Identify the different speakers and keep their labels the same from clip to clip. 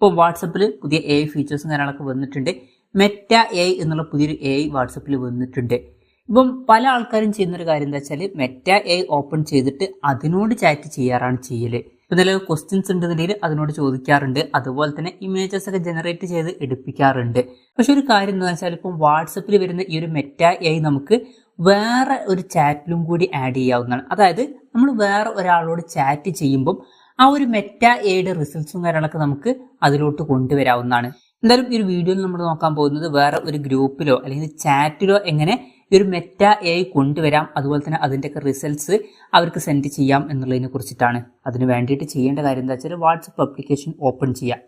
Speaker 1: ഇപ്പോൾ വാട്സപ്പിൽ പുതിയ AI ഫീച്ചേഴ്സും കാര്യങ്ങളൊക്കെ വന്നിട്ടുണ്ട്. മെറ്റ AI എന്നുള്ള പുതിയൊരു AI വാട്സപ്പിൽ വന്നിട്ടുണ്ട്. ഇപ്പം പല ആൾക്കാരും ചെയ്യുന്നൊരു കാര്യം എന്താ വെച്ചാൽ മെറ്റ AI ഓപ്പൺ ചെയ്തിട്ട് അതിനോട് ചാറ്റ് ചെയ്യാറാണ് ചെയ്യല്. ഇപ്പം എന്തെങ്കിലും ക്വസ്റ്റ്യൻസ് ഉണ്ടെന്നുണ്ടെങ്കിൽ അതിനോട് ചോദിക്കാറുണ്ട്. അതുപോലെ തന്നെ ഇമേജസ് ഒക്കെ ജനറേറ്റ് ചെയ്ത് എടുപ്പിക്കാറുണ്ട്. പക്ഷെ ഒരു കാര്യം എന്താണെന്ന് വെച്ചാൽ ഇപ്പം വാട്സപ്പിൽ വരുന്ന ഈ ഒരു മെറ്റ AI നമുക്ക് വേറെ ഒരു ചാറ്റിലും കൂടി ആഡ് ചെയ്യാവുന്നതാണ്. അതായത് നമ്മൾ വേറെ ഒരാളോട് ചാറ്റ് ചെയ്യുമ്പം ആ ഒരു മെറ്റ AIയുടെ റിസൾട്ട്സും കാര്യങ്ങളൊക്കെ നമുക്ക് അതിലോട്ട് കൊണ്ടുവരാവുന്നതാണ്. എന്തായാലും ഈ ഒരു വീഡിയോയിൽ നമ്മൾ നോക്കാൻ പോകുന്നത് വേറെ ഒരു ഗ്രൂപ്പിലോ അല്ലെങ്കിൽ ചാറ്റിലോ എങ്ങനെ ഈ ഒരു മെറ്റ AI കൊണ്ടുവരാം, അതുപോലെ തന്നെ അതിൻ്റെയൊക്കെ റിസൾട്ട്സ് അവർക്ക് സെൻഡ് ചെയ്യാം എന്നുള്ളതിനെ കുറിച്ചിട്ടാണ്. അതിന് വേണ്ടിയിട്ട് ചെയ്യേണ്ട കാര്യം എന്താ വെച്ചാൽ വാട്സപ്പ് ആപ്ലിക്കേഷൻ ഓപ്പൺ ചെയ്യാം.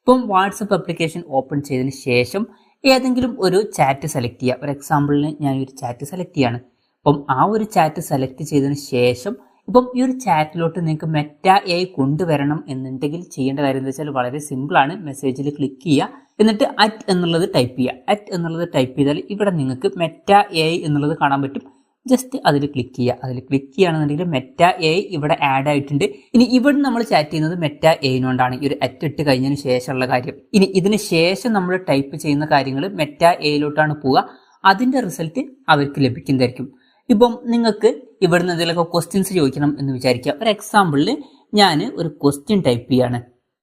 Speaker 1: ഇപ്പം വാട്സപ്പ് ആപ്ലിക്കേഷൻ ഓപ്പൺ ചെയ്തതിന് ശേഷം ഏതെങ്കിലും ഒരു ചാറ്റ് സെലക്ട് ചെയ്യുക. ഒരു എക്സാമ്പിളിന് ഞാൻ ഒരു ചാറ്റ് സെലക്ട് ചെയ്യാണ്. അപ്പം ആ ഒരു ചാറ്റ് സെലക്ട് ചെയ്തതിന് ശേഷം ഇപ്പം ഈ ഒരു ചാറ്റിലോട്ട് നിങ്ങൾക്ക് മെറ്റ AI കൊണ്ടുവരണം എന്നുണ്ടെങ്കിൽ ചെയ്യേണ്ട കാര്യം എന്താ വെച്ചാൽ വളരെ സിമ്പിളാണ്. മെസ്സേജിൽ ക്ലിക്ക് ചെയ്യുക, എന്നിട്ട് അറ്റ് എന്നുള്ളത് ടൈപ്പ് ചെയ്യുക. അറ്റ് എന്നുള്ളത് ടൈപ്പ് ചെയ്താൽ ഇവിടെ നിങ്ങൾക്ക് മെറ്റ AI എന്നുള്ളത് കാണാൻ പറ്റും. ജസ്റ്റ് അതിൽ ക്ലിക്ക് ചെയ്യുക. അതിൽ ക്ലിക്ക് ചെയ്യുകയാണെന്നുണ്ടെങ്കിൽ മെറ്റ AI ഇവിടെ ആഡ് ആയിട്ടുണ്ട്. ഇനി ഇവിടെ നമ്മൾ ചാറ്റ് ചെയ്യുന്നത് മെറ്റ AI കൊണ്ടാണ്, ഈ ഒരു അറ്റ് ഇട്ട് കഴിഞ്ഞതിന് ശേഷമുള്ള കാര്യം. ഇനി ഇതിന് ശേഷം നമ്മൾ ടൈപ്പ് ചെയ്യുന്ന കാര്യങ്ങൾ മെറ്റ AIയിലോട്ടാണ് പോവുക. അതിൻ്റെ റിസൾട്ട് അവർക്ക് ലഭിക്കുന്നതായിരിക്കും. ഇപ്പം നിങ്ങൾക്ക് ഇവിടുന്ന് എന്തെങ്കിലുമൊക്കെ ക്വസ്റ്റ്യൻസ് ചോദിക്കണം എന്ന് വിചാരിക്കുക. ഒരു എക്സാമ്പിളിൽ ഞാൻ ഒരു ക്വസ്റ്റ്യൻ ടൈപ്പ് ചെയ്യാണ്.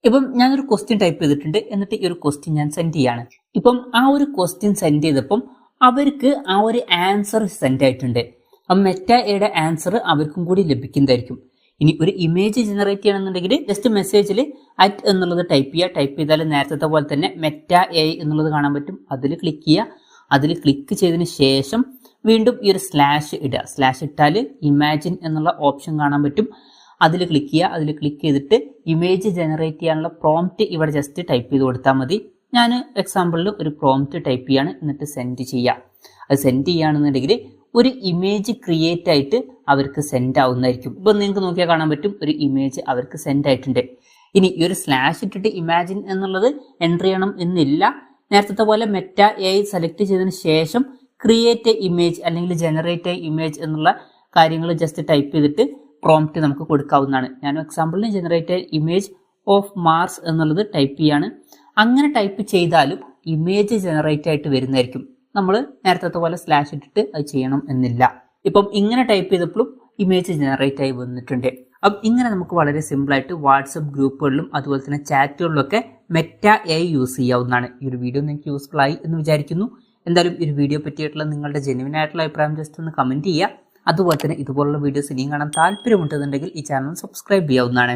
Speaker 1: ഇപ്പം ഞാനൊരു ക്വസ്റ്റ്യൻ ടൈപ്പ് ചെയ്തിട്ടുണ്ട്. എന്നിട്ട് ഈ ഒരു ക്വസ്റ്റ്യൻ ഞാൻ സെൻഡ് ചെയ്യാണ്. ഇപ്പം ആ ഒരു ക്വസ്റ്റ്യൻ സെൻഡ് ചെയ്തപ്പം അവർക്ക് ആ ഒരു ആൻസർ സെൻഡ് ആയിട്ടുണ്ട്. അപ്പം മെറ്റ AIയുടെ ആൻസർ അവർക്കും കൂടി ലഭിക്കുന്നതായിരിക്കും. ഇനി ഒരു ഇമേജ് ജനറേറ്റ് ചെയ്യണമെന്നുണ്ടെങ്കിൽ ജസ്റ്റ് മെസ്സേജിൽ അറ്റ് എന്നുള്ളത് ടൈപ്പ് ചെയ്യുക. ടൈപ്പ് ചെയ്താൽ നേരത്തെ പോലെ തന്നെ മെറ്റ AI എന്നുള്ളത് കാണാൻ പറ്റും. അതിൽ ക്ലിക്ക് ചെയ്യുക. അതിൽ ക്ലിക്ക് ചെയ്തതിന് ശേഷം വീണ്ടും ഈ ഒരു സ്ലാഷ് ഇടുക. സ്ലാഷ് ഇട്ടാൽ ഇമാജിൻ എന്നുള്ള ഓപ്ഷൻ കാണാൻ പറ്റും. അതിൽ ക്ലിക്ക് ചെയ്യുക. അതിൽ ക്ലിക്ക് ചെയ്തിട്ട് ഇമേജ് ജനറേറ്റ് ചെയ്യാനുള്ള പ്രോംപ്റ്റ് ഇവിടെ ജസ്റ്റ് ടൈപ്പ് ചെയ്ത് കൊടുത്താൽ മതി. ഞാൻ എക്സാമ്പിളിൽ ഒരു പ്രോംപ്റ്റ് ടൈപ്പ് ചെയ്യാണ്, എന്നിട്ട് സെൻഡ് ചെയ്യുക. അത് സെൻഡ് ചെയ്യുകയാണെന്നുണ്ടെങ്കിൽ ഒരു ഇമേജ് ക്രിയേറ്റ് ആയിട്ട് അവർക്ക് സെൻഡ് ആവുന്നതായിരിക്കും. ഇപ്പം നിങ്ങൾക്ക് നോക്കിയാൽ കാണാൻ പറ്റും ഒരു ഇമേജ് അവർക്ക് സെൻഡ് ആയിട്ടുണ്ട്. ഇനി ഈ ഒരു സ്ലാഷ് ഇട്ടിട്ട് ഇമാജിൻ എന്നുള്ളത് എൻ്റർ ചെയ്യണം എന്നില്ല. നേരത്തെ പോലെ മെറ്റ AI സെലക്ട് ചെയ്തതിന് ശേഷം ക്രിയേറ്റ് ഇമേജ് അല്ലെങ്കിൽ ജനറേറ്റ് ഇമേജ് എന്നുള്ള കാര്യങ്ങൾ ജസ്റ്റ് ടൈപ്പ് ചെയ്തിട്ട് പ്രോംപ്റ്റ് നമുക്ക് കൊടുക്കാവുന്നതാണ്. ഞാൻ എക്സാമ്പിളിന് ജനറേറ്റ് ഇമേജ് ഓഫ് മാർസ് എന്നുള്ളത് ടൈപ്പ് ചെയ്യാണ്. അങ്ങനെ ടൈപ്പ് ചെയ്താലും ഇമേജ് ജനറേറ്റ് ആയിട്ട് വരുന്നതായിരിക്കും. നമ്മൾ നേരത്തെ പോലെ സ്ലാഷ് ഇട്ടിട്ട് അത് ചെയ്യണം എന്നില്ല. ഇപ്പം ഇങ്ങനെ ടൈപ്പ് ചെയ്തപ്പോഴും ഇമേജ് ജനറേറ്റ് ആയി വന്നിട്ടുണ്ട്. അപ്പം ഇങ്ങനെ നമുക്ക് വളരെ സിമ്പിളായിട്ട് വാട്സപ്പ് ഗ്രൂപ്പുകളിലും അതുപോലെ തന്നെ ചാറ്റുകളിലൊക്കെ മെറ്റ AI യൂസ് ചെയ്യാവുന്നതാണ്. ഈ ഒരു വീഡിയോ നിങ്ങൾക്ക് യൂസ്ഫുൾ ആയി എന്ന് വിചാരിക്കുന്നു. എന്തായാലും ഈ ഒരു വീഡിയോ പറ്റിയിട്ടുള്ള നിങ്ങളുടെ ജെന്യുവൻ ആയിട്ടുള്ള അഭിപ്രായം ജസ്റ്റ് ഒന്ന് കമൻറ്റ് ചെയ്യുക. അതുപോലെ തന്നെ ഇതുപോലുള്ള വീഡിയോസ് ഇനിയും കാണാൻ താല്പര്യമുണ്ടെന്നുണ്ടെങ്കിൽ ഈ ചാനൽ സബ്സ്ക്രൈബ് ചെയ്യാവുന്നതാണ്.